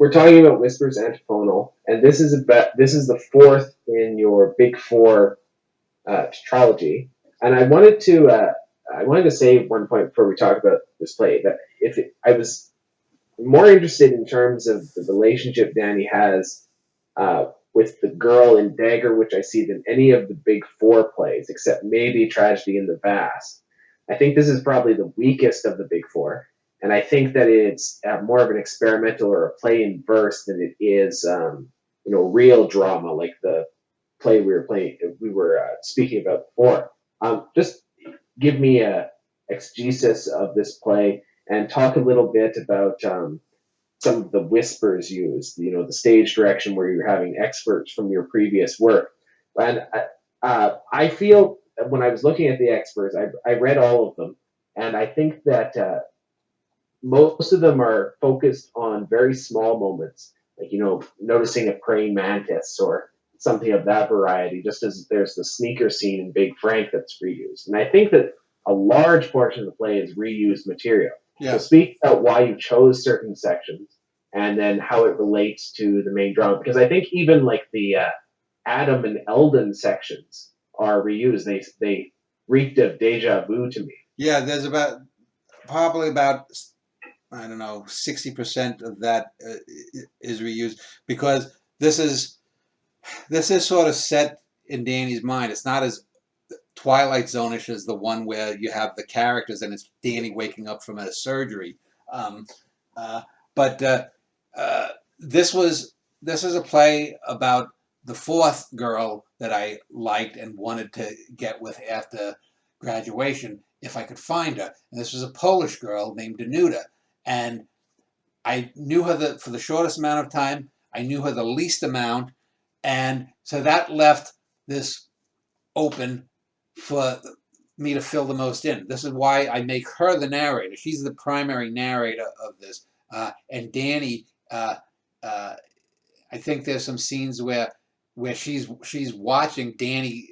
we're talking about Whispers Antiphonal, and this is the fourth in your Big Four trilogy. And I wanted to say one point before we talk about this play that I was more interested in terms of the relationship Danny has with the girl in Dagger, which I see than any of the Big Four plays, except maybe Tragedy in the Vast. I think this is probably the weakest of the Big Four, and I think that it's more of an experimental or a play in verse than it is, real drama like the play we were speaking about before. Just give me a exegesis of this play and talk a little bit about some of the whispers used, the stage direction where you're having experts from your previous work. And I feel when I was looking at the experts, I read all of them, and I think that most of them are focused on very small moments, like, noticing a praying mantis or something of that variety, just as there's the sneaker scene in Big Frank that's reused. And I think that a large portion of the play is reused material. Yeah. So speak about why you chose certain sections and then how it relates to the main drama. Because I think even like the Adam and Eldon sections are reused. They reeked of deja vu to me. Yeah, there's probably about, I don't know, 60% of that is reused, because this is sort of set in Danny's mind. It's not as Twilight Zone-ish as the one where you have the characters and it's Danny waking up from a surgery. But this is a play about the fourth girl that I liked and wanted to get with after graduation if I could find her. And this was a Polish girl named Danuta. And I knew her for the shortest amount of time. I knew her the least amount. And so that left this open for me to fill the most in. This is why I make her the narrator. She's the primary narrator of this. And Danny, I think there's some scenes where she's watching Danny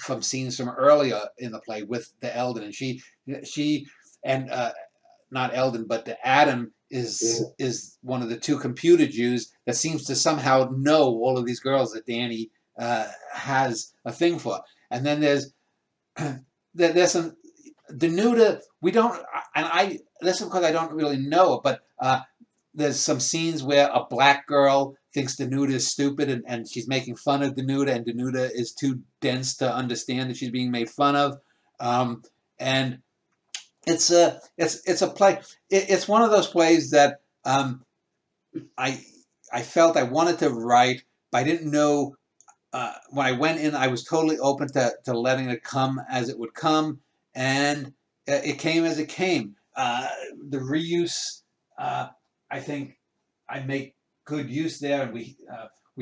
from scenes from earlier in the play with the Eldon, and she and not Eldon, but the Adam is one of the two computer Jews that seems to somehow know all of these girls that Danny has a thing for. And then there's some Danuta. We don't, and this is because I don't really know, but there's some scenes where a black girl thinks Danuta is stupid, and she's making fun of Danuta, and Danuta is too dense to understand that she's being made fun of. And it's a play. It's one of those plays that I felt I wanted to write, but I didn't know. When I went in, I was totally open to letting it come as it would come, and it came as it came. The reuse, I think, I make good use there, and we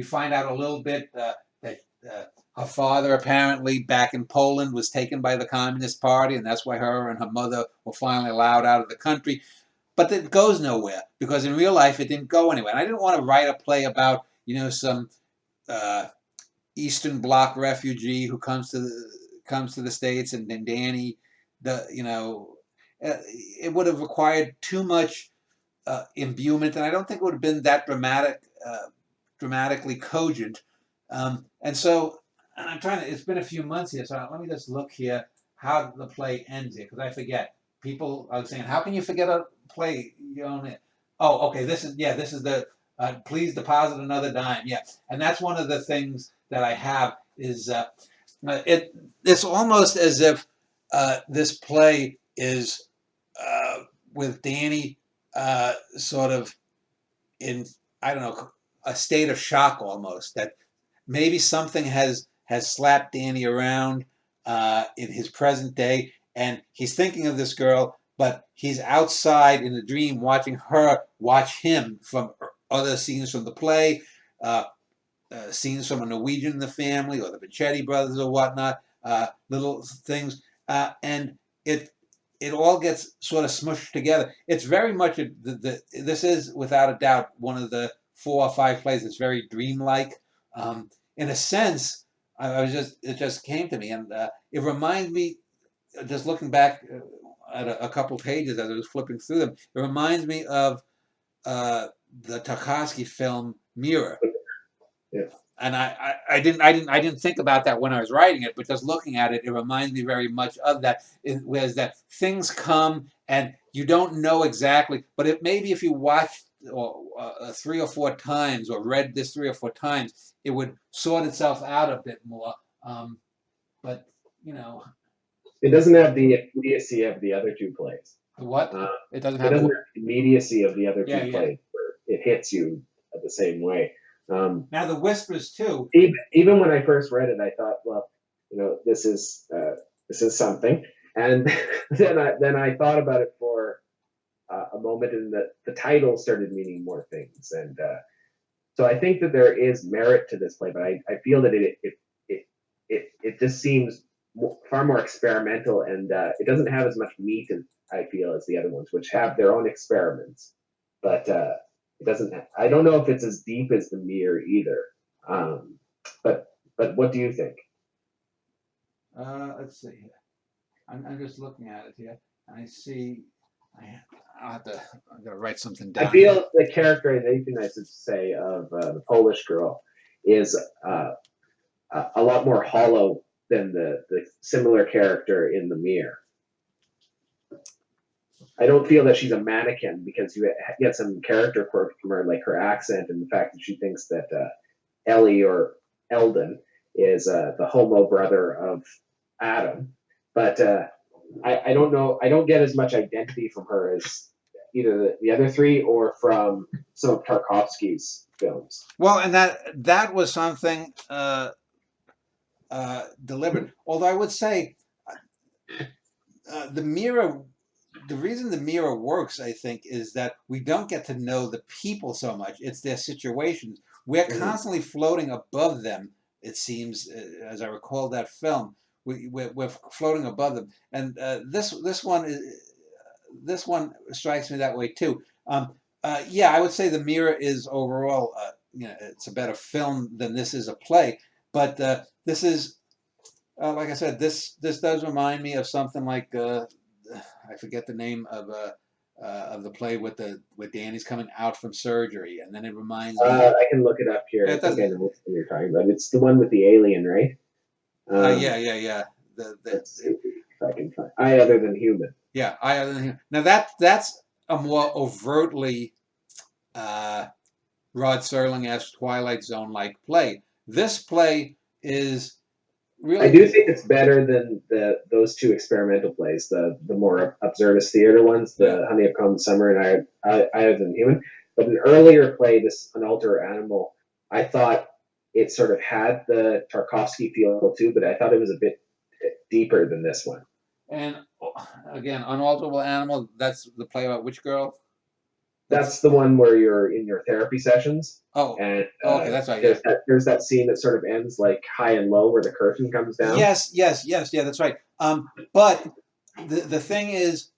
find out a little bit that her father apparently back in Poland was taken by the Communist Party, and that's why her and her mother were finally allowed out of the country. But it goes nowhere, because in real life it didn't go anywhere. And I didn't want to write a play about some Eastern Bloc refugee who comes to the States, and then Danny, it would have required too much imbuement, and I don't think it would have been that dramatically cogent. And so, and I'm trying to. It's been a few months here, so let me just look here how the play ends here, because I forget. People are saying, "How can you forget a play you own it?" Oh, okay. This is the please deposit another dime. Yeah, and that's one of the things that I have is it's almost as if this play is with Danny sort of in, I don't know, a state of shock almost, that maybe something has slapped Danny around in his present day, and he's thinking of this girl, but he's outside in the dream watching her watch him from other scenes from the play, scenes from a Norwegian in the family or the Vichetti brothers or whatnot, little things, and it all gets sort of smushed together. It's very much this is without a doubt one of the 4 or 5 plays that's very dreamlike. In a sense, it just came to me, and it reminds me, just looking back at a couple pages as I was flipping through them, it reminds me of the Tarkovsky film Mirror. Yeah. And I didn't think about that when I was writing it, but just looking at it, it reminds me very much of that. Whereas that things come and you don't know exactly, but it maybe if you watched or 3 or 4 times or read this 3 or 4 times, it would sort itself out a bit more. But you know, It doesn't have the immediacy of the other two plays. what Uh, it doesn't it have doesn't the have the immediacy of the other yeah, two yeah. plays where it hits you the same way. Now the whispers too. Even when I first read it, I thought, well, this is something, and then I thought about it for a moment, and the title started meaning more things, and so I think that there is merit to this play, but I feel that it just seems far more experimental, and it doesn't have as much meat, I feel, as the other ones, which have their own experiments, but it doesn't. I don't know if it's as deep as the Mirror either. Um, but what do you think? Let's see here. I'm just looking at it here, and I see. I'll have to. I'm gonna write something I down here. feel the characterization, I should say, of the Polish girl is a lot more hollow than the similar character in the Mirror. I don't feel that she's a mannequin because you get some character quirk from her, like her accent and the fact that she thinks that Ellie or Eldon is the homo brother of Adam. But I don't know. I don't get as much identity from her as either the other three or from some of Tarkovsky's films. Well, and that was something deliberate. Although I would say the Mirror. The reason the Mirror works, I think, is that we don't get to know the people so much. It's their situations. We're constantly floating above them, it seems, as I recall that film. We're floating above them. And this one strikes me that way too. Yeah, I would say the Mirror is overall, it's a better film than this is a play. But this is, like I said, this does remind me of something like I forget the name of the play with Danny's coming out from surgery, and then it reminds me. I can look it up here. I think I know what you're talking about. It's the one with the alien, right? Yeah. Let's see if I can find I Other Than Human. Yeah, I Other Than Human. Now that's a more overtly Rod Serling-esque Twilight Zone-like play. This play is really. I do think it's better than those two experimental plays, the more absurdist theater ones, the Honey I've Come Summer and I Other Than Human. But an earlier play, this An Alter Animal, I thought it sort of had the Tarkovsky feel too, but I thought it was a bit deeper than this one. And again, Unalterable Animal, that's the play about which girl? That's the one where you're in your therapy sessions. Oh, and okay, that's right. There's that scene that sort of ends like high and low where the curtain comes down. Yes, yeah, that's right. But the thing is,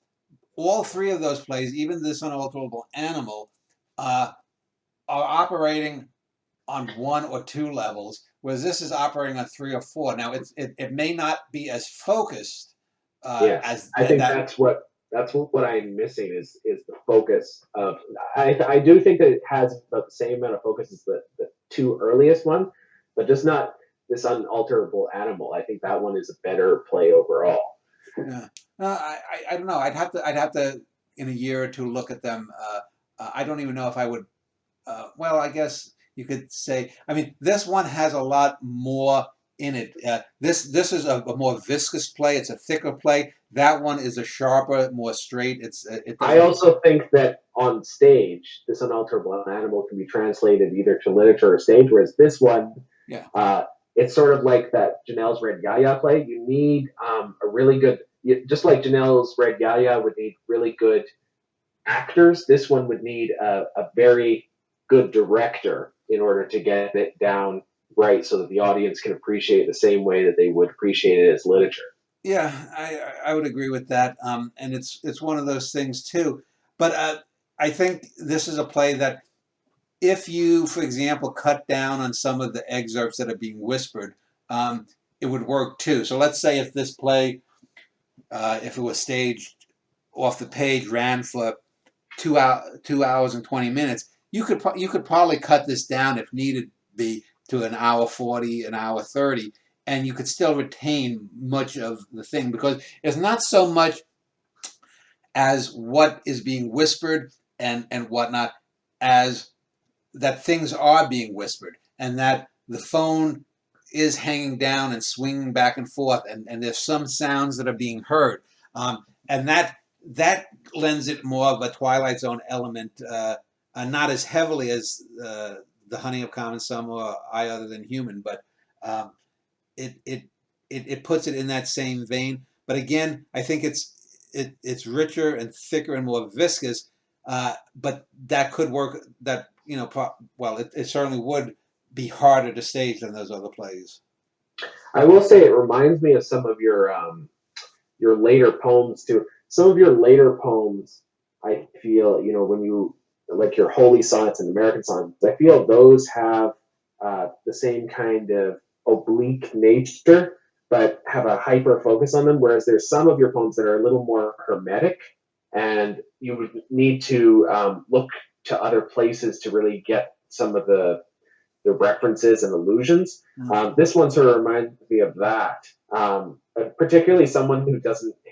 all three of those plays, even this Unalterable Animal, are operating on 1 or 2 levels, whereas this is operating on 3 or 4. Now, it may not be as focused as I think that's what I'm missing is the focus of. I do think that it has about the same amount of focus as the two earliest ones, but just not this Unalterable Animal. I think that one is a better play overall. Yeah. I don't know. I'd have to in a year or two look at them. I don't even know if I would. Well, I guess you could say. I mean, this one has a lot more in it. This is a more viscous play. It's a thicker play. That one is a sharper, more straight. I also think that on stage, this Unalterable Animal can be translated either to literature or stage, whereas this one, it's sort of like that Janelle's Red Yaya play. You need a really good, just like Janelle's Red Yaya would need really good actors. This one would need a very good director in order to get it down right, so that the audience can appreciate it the same way that they would appreciate it as literature. Yeah, I would agree with that. And it's one of those things too. But I think this is a play that if you, for example, cut down on some of the excerpts that are being whispered, it would work too. So let's say if this play, if it was staged off the page, ran for 2 hours and 20 minutes, you could probably cut this down if needed be to an hour 40, an hour 30, and you could still retain much of the thing because it's not so much as what is being whispered and whatnot as that things are being whispered and that the phone is hanging down and swinging back and forth and there's some sounds that are being heard and that lends it more of a Twilight Zone element, not as heavily as the Honey of Common Summer or I Other Than Human, but um, it, it it puts it in that same vein. But again, I think it's richer and thicker and more viscous. But that could work. That well, it certainly would be harder to stage than those other plays. I will say it reminds me of some of your later poems too. Some of your later poems, I feel, when you like your holy sonnets and American sonnets, I feel those have the same kind of oblique nature, but have a hyper focus on them. Whereas there's some of your poems that are a little more hermetic, and you would need to look to other places to really get some of the references and allusions. This one sort of reminds me of that. Particularly someone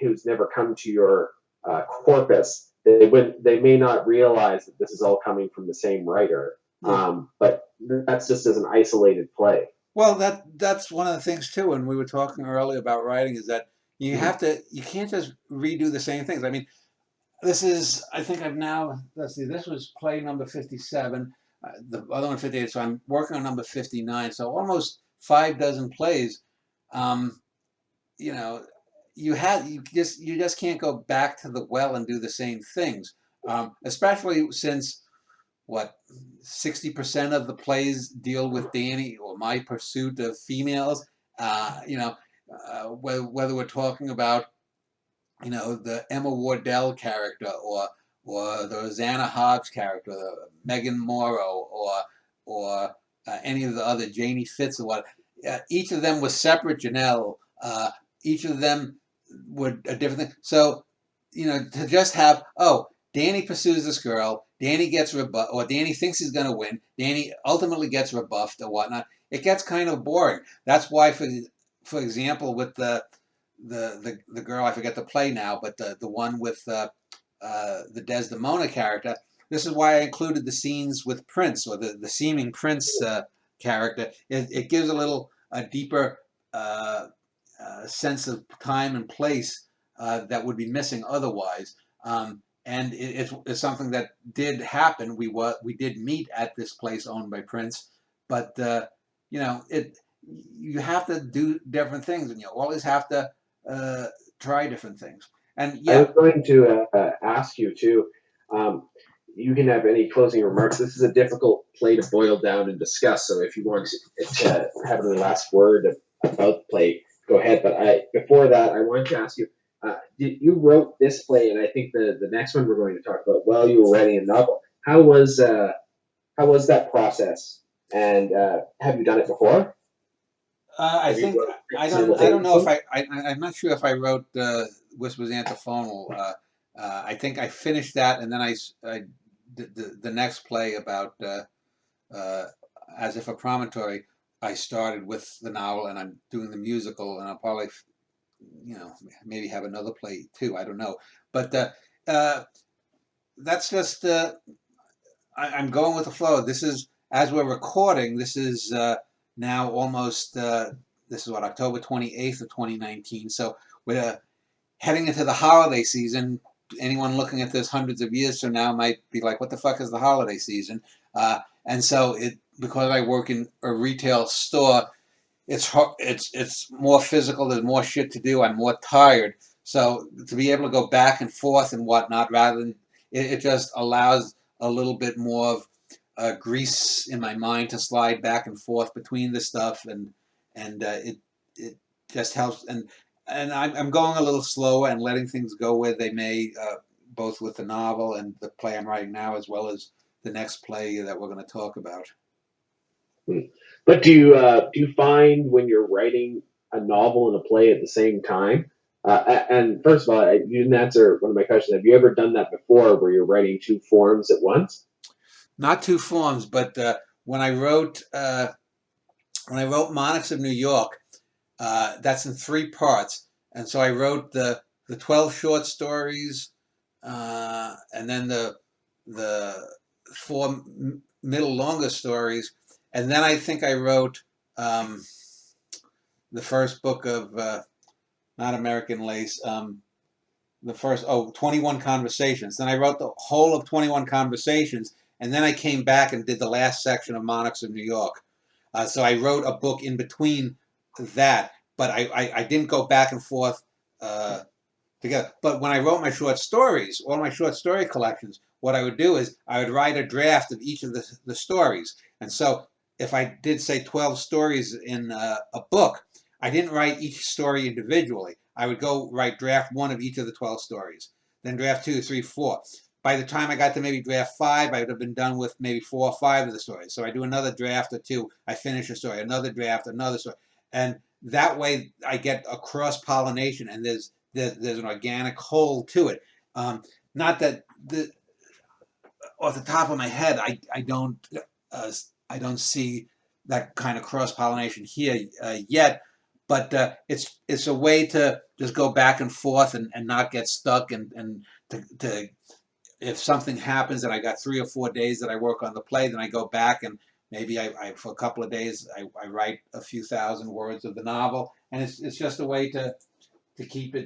who's never come to your corpus, they may not realize that this is all coming from the same writer. But that's just as an isolated play. Well, that's one of the things too. When we were talking earlier about writing, is that you can't just redo the same things. I mean, this is I think I've now let's see. This was play number 57. The other one 58. So I'm working on number 59. So almost 5 dozen plays. Um, you know, you just can't go back to the well and do the same things. Especially since what 60% of the plays deal with Danny or my pursuit of females. Whether we're talking about the Emma Wardell character or the Rosanna Hobbs character, Megan Morrow, or any of the other Janie Fitz or what. Each of them was separate Janelle. Each of them were a different thing. So to just have Danny pursues this girl, Danny gets rebuffed, or Danny thinks he's going to win, Danny ultimately gets rebuffed or whatnot. It gets kind of boring. That's why, for example, with the girl, I forget the play now, but the one with the Desdemona character. This is why I included the scenes with Prince or the seeming Prince character. It gives a deeper sense of time and place that would be missing otherwise. And it's something that did happen. We did meet at this place owned by Prince, but you have to do different things, and you always have to try different things. And I yeah, was going to ask you too. Um, you can have any closing remarks. This is a difficult play to boil down and discuss. So if you want to have the last word about the play, go ahead. But before that, I wanted to ask you. You wrote this play, and I think the next one we're going to talk about. Well, you were writing a novel. How was that process? And have you done it before? I Have you think wrote I don't know if simultaneously? I'm not sure if I wrote Whispers Antiphonal. I think I finished that, and then I did the next play about As If a Promontory. I started with the novel, and I'm doing the musical, and I'll probably maybe have another play too. I don't know, but that's just I'm going with the flow. This is as we're recording. This is now almost this is what October 28th of 2019. So we're heading into the holiday season. Anyone looking at this hundreds of years from now might be like, "What the fuck is the holiday season?" And so because I work in a retail store, it's more physical. There's more shit to do. I'm more tired. So to be able to go back and forth and whatnot, rather than it just allows a little bit more of grease in my mind to slide back and forth between the stuff, and it just helps. And I'm going a little slower and letting things go where they may, both with the novel and the play I'm writing now, as well as the next play that we're going to talk about. But do you find when you're writing a novel and a play at the same time? And first of all, you didn't answer one of my questions. Have you ever done that before, where you're writing two forms at once? not two forms, but when I wrote Monarchs of New York, that's in 3 parts, and so I wrote the 12 short stories, and then the 4 middle longer stories, and then I think I wrote the first book of not American Lace. The first 21 Conversations. Then I wrote the whole of 21 Conversations, and then I came back and did the last section of Monarchs of New York. So I wrote a book in between that, but I didn't go back and forth together. But when I wrote my short stories, all my short story collections, what I would do is I would write a draft of each of the stories. And so if I did, say, 12 stories in a book, I didn't write each story individually. I would go write draft 1 of each of the 12 stories, then draft 2, 3, 4. By the time I got to maybe draft 5, I would have been done with maybe 4 or 5 of the stories. So I do another draft or 2, I finish a story, another draft, another story. And that way I get a cross-pollination, and there's an organic whole to it. Not that off the top of my head, I don't see that kind of cross pollination here yet, but it's a way to just go back and forth and not get stuck, and to if something happens and I got 3 or 4 days that I work on the play, then I go back and maybe I for a couple of days I write a few thousand words of the novel, and it's just a way to keep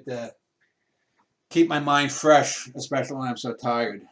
my mind fresh, especially when I'm so tired.